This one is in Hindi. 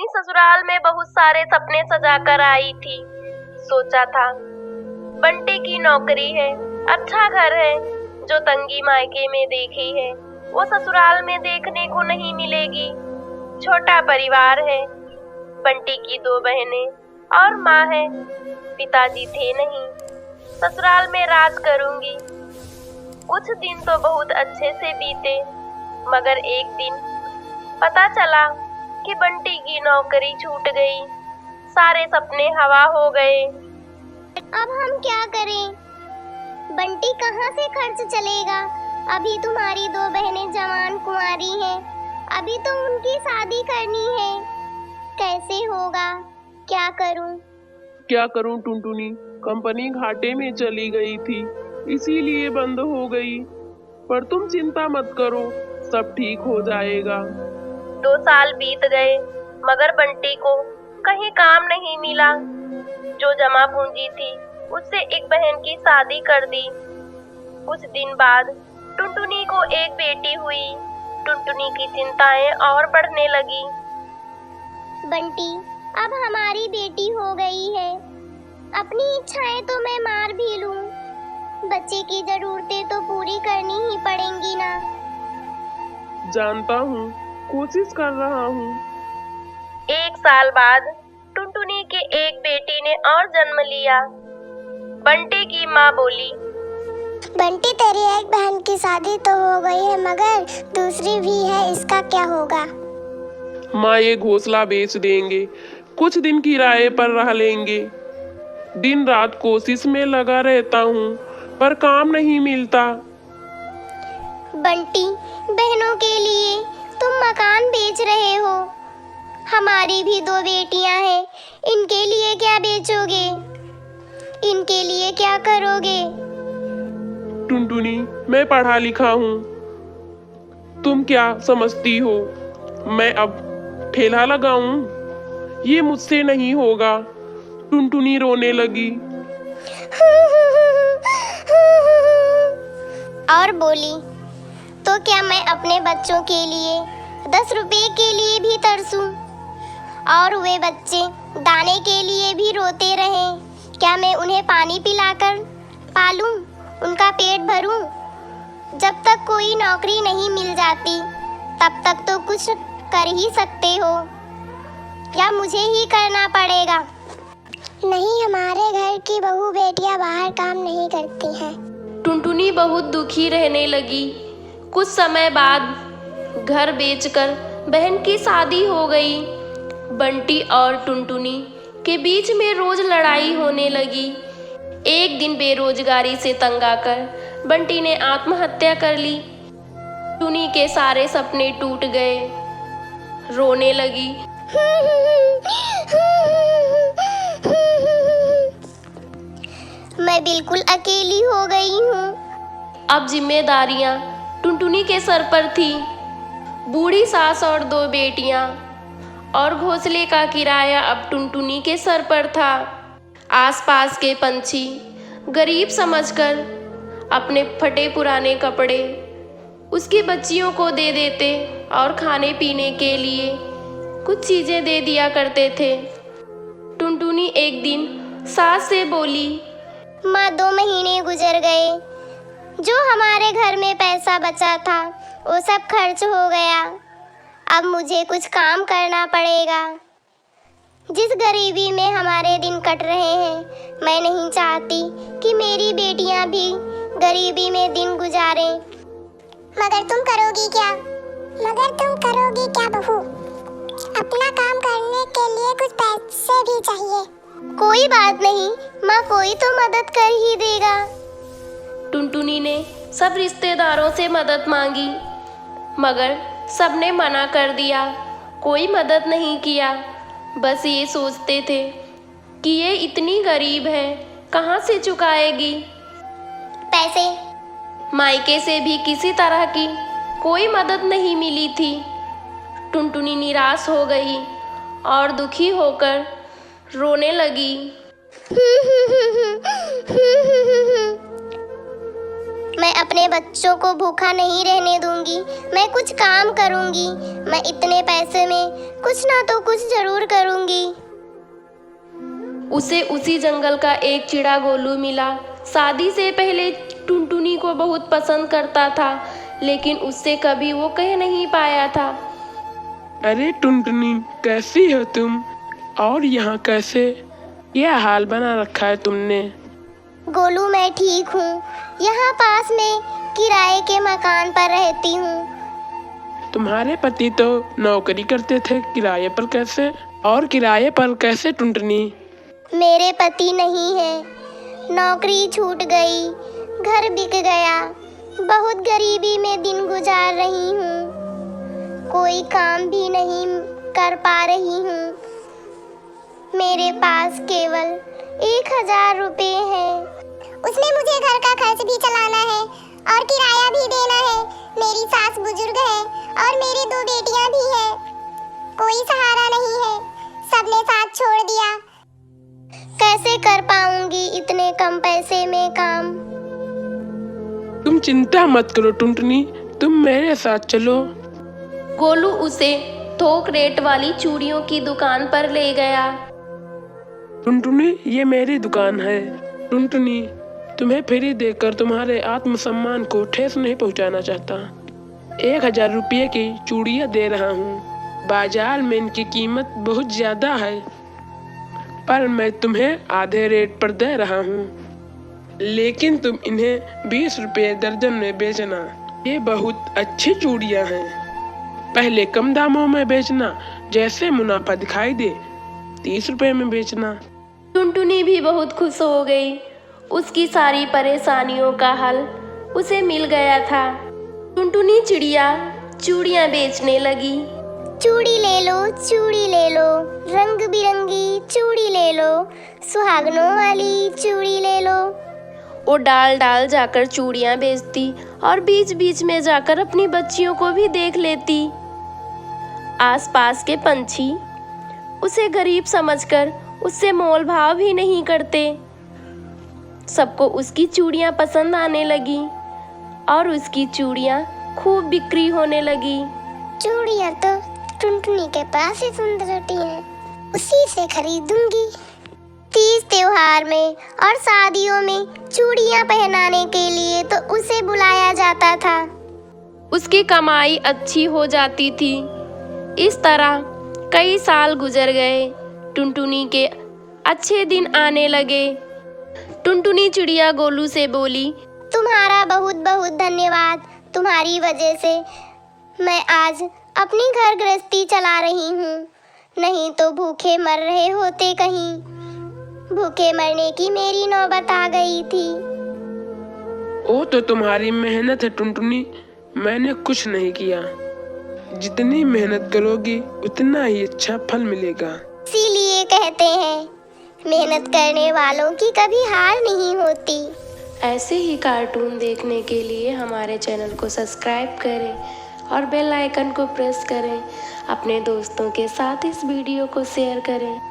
टुनटुनी ससुराल में बहुत सारे सपने सजाकर आई थी। सोचा था बंटी की नौकरी है, अच्छा घर है, जो तंगी मायके में देखी है वो ससुराल में देखने को नहीं मिलेगी। छोटा परिवार है, बंटी की 2 बहनें और माँ है, पिताजी थे नहीं। ससुराल में राज करूंगी। कुछ दिन तो बहुत अच्छे से बीते, मगर एक दिन पता चला कि बंटी की नौकरी छूट गई। सारे सपने हवा हो गए। अब हम क्या करें? बंटी कहाँ से खर्च चलेगा? अभी तुम्हारी 2 बहनें जवान कुंवारी हैं, अभी तो उनकी शादी करनी है। कैसे होगा? क्या करूं टुनटुनी? कंपनी घाटे में चली गई थी, इसीलिए बंद हो गई। पर तुम चिंता मत करो, सब ठीक हो जाएगा। 2 साल बीत गए, मगर बंटी को कहीं काम नहीं मिला। जो जमा पूंजी थी उससे एक बहन की शादी कर दी। कुछ दिन बाद टुनटुनी को एक बेटी हुई। टुनटुनी की चिंताएं और बढ़ने लगी। बंटी, अब हमारी बेटी हो गई है, अपनी इच्छाएं तो मैं मार भी लूं, बच्चे की जरूरतें तो पूरी करनी ही पड़ेंगी ना। जानता हूँ, कोशिश कर रहा हूँ। 1 साल बाद टुनटुनी के एक बेटी ने और जन्म लिया। बंटी की माँ बोली, बंटी, तेरी एक बहन की शादी तो हो गई है, मगर दूसरी भी है, इसका क्या होगा? माँ ये घोंसला बेच देंगे, कुछ दिन किराए पर रह लेंगे। दिन रात कोशिश में लगा रहता हूँ, पर काम नहीं मिलता। बंटी, बहनों के लिए तुम मकान बेच रहे हो, हमारी भी 2 बेटियां हैं, इनके लिए क्या बेचोगे? इनके लिए क्या करोगे? टुनटुनी, मैं पढ़ा लिखा हूँ, तुम क्या समझती हो? मैं अब ठेला लगाऊं? ये मुझसे नहीं होगा। टुनटुनी रोने लगी। और बोली, तो क्या मैं अपने बच्चों के लिए 10 रुपए के लिए भी तरसूं? और वे बच्चे दाने के लिए भी रोते रहें? क्या मैं उन्हें पानी पिलाकर पालूं, उनका पेट भरूं? जब तक कोई नौकरी नहीं मिल जाती, तब तक तो कुछ कर ही सकते हो, या मुझे ही करना पड़ेगा? नहीं, हमारे घर की बहू बेटियां बाहर काम नहीं करती हैं। टुनटुनी बहुत दुखी रहने लगी। कुछ समय बाद घर बेचकर बहन की शादी हो गई। बंटी और टुनटुनी के बीच में रोज लड़ाई होने लगी। एक दिन बेरोजगारी से तंग आकर बंटी ने आत्महत्या कर ली। टुनी के सारे सपने टूट गए। रोने लगी। मैं बिल्कुल अकेली हो गई हूँ। अब जिम्मेदारियां टुनटुनी के सर पर थी। बूढ़ी सास और 2 बेटियां और घोंसले का किराया अब टुनटुनी के सर पर था। आसपास के पंछी गरीब समझकर अपने फटे पुराने कपड़े उसकी बच्चियों को दे देते और खाने पीने के लिए कुछ चीजें दे दिया करते थे। टुनटुनी एक दिन सास से बोली, माँ, 2 महीने गुजर गए, जो हमारे घर में पैसा बचा था वो सब खर्च हो गया। अब मुझे कुछ काम करना पड़ेगा। जिस गरीबी में हमारे दिन कट रहे हैं, मैं नहीं चाहती कि मेरी बेटियां भी गरीबी में दिन गुजारें। मगर तुम करोगी क्या बहू? अपना काम करने के लिए कुछ पैसे भी चाहिए। कोई बात नहीं माँ, कोई तो मदद कर ही देगा। टुनटुनी ने सब रिश्तेदारों से मदद मांगी, मगर सबने मना कर दिया। कोई मदद नहीं किया। बस ये सोचते थे कि ये इतनी गरीब है, कहाँ से चुकाएगी पैसे? मायके से भी किसी तरह की कोई मदद नहीं मिली थी। टुनटुनी निराश हो गई और दुखी होकर रोने लगी। मैं अपने बच्चों को भूखा नहीं रहने दूंगी। मैं कुछ काम करूंगी। मैं इतने पैसे में कुछ ना तो कुछ जरूर करूंगी। उसे उसी जंगल का एक चिड़ा गोलू मिला। शादी से पहले टुनटुनी को बहुत पसंद करता था, लेकिन उससे कभी वो कह नहीं पाया था। अरे टुनटुनी, कैसी हो तुम? और यहाँ कैसे यह हाल बना रखा है तुमने? गोलू, मैं ठीक हूँ। यहाँ पास में किराए के मकान पर रहती हूँ। तुम्हारे पति तो नौकरी करते थे, किराए पर कैसे? और किराए पर कैसे टुनटुनी? मेरे पति नहीं है, नौकरी छूट गई, घर बिक गया। बहुत गरीबी में दिन गुजार रही हूँ। कोई काम भी नहीं कर पा रही हूँ। मेरे पास केवल 1000 रुपये हैं। उसमें मुझे घर का खर्च भी चलाना है और किराया भी देना है। मेरी सास बुजुर्ग है और मेरी 2 बेटियां भी हैं। कोई सहारा नहीं है, सबने साथ छोड़ दिया। कैसे कर पाऊंगी इतने कम पैसे में काम? तुम चिंता मत करो टुनटुनी, तुम मेरे साथ चलो। गोलू उसे थोक रेट वाली चूड़ियों की दुकान पर ले गया। टुनटुनी, ये मेरी दुकान है। टुनटुनी, तुम्हें फ्री देकर तुम्हारे आत्मसम्मान को ठेस नहीं पहुंचाना चाहता। 1000 रुपये की चूड़ियाँ दे रहा हूँ। बाजार में इनकी कीमत बहुत ज्यादा है, पर मैं तुम्हें आधे रेट पर दे रहा हूँ। लेकिन तुम इन्हें 20 रुपये दर्जन में बेचना। ये बहुत अच्छी चूड़ियाँ हैं। पहले कम दामों में बेचना, जैसे मुनाफा दिखाई दे 30 रुपये में बेचना। टुनटुनी भी बहुत खुश हो गई। उसकी सारी परेशानियों का हल उसे मिल गया था। टुनटुनी चिड़िया चूड़ियाँ बेचने लगी। चूड़ी ले लो, चूड़ी ले लो, रंग बिरंगी चूड़ी ले लो, सुहागनों वाली चूड़ी ले लो। वो डाल डाल जाकर चूड़ियाँ बेचती और बीच बीच में जाकर अपनी बच्चियों को भी देख लेती। आसपास के पंछी उसे गरीब समझकर उससे मोल भाव भी नहीं करते। सबको उसकी चूड़ियाँ पसंद आने लगी और उसकी चूड़ियाँ खूब बिक्री होने लगी। चूड़ियाँ तो टुनटुनी के पास ही सुंदर होती हैं, उसी से खरीदूंगी। तीज त्योहार में और शादियों में चूड़ियाँ पहनाने के लिए तो उसे बुलाया जाता था। उसकी कमाई अच्छी हो जाती थी। इस तरह कई साल गुजर गए। टुनटुनी के अच्छे दिन आने लगे। टुनटुनी चिड़िया गोलू से बोली, तुम्हारा बहुत बहुत धन्यवाद। तुम्हारी वजह से मैं आज अपनी घर गृहस्थी चला रही हूँ, नहीं तो भूखे मर रहे होते कहीं। भूखे मरने की मेरी नौबत आ गई थी। वो तो तुम्हारी मेहनत है टुनटुनी, मैंने कुछ नहीं किया। जितनी मेहनत करोगी उतना ही अच्छा फल मिलेगा। इसीलिए कहते हैं, मेहनत करने वालों की कभी हार नहीं होती। ऐसे ही कार्टून देखने के लिए हमारे चैनल को सब्सक्राइब करें और बेल आइकन को प्रेस करें। अपने दोस्तों के साथ इस वीडियो को शेयर करें।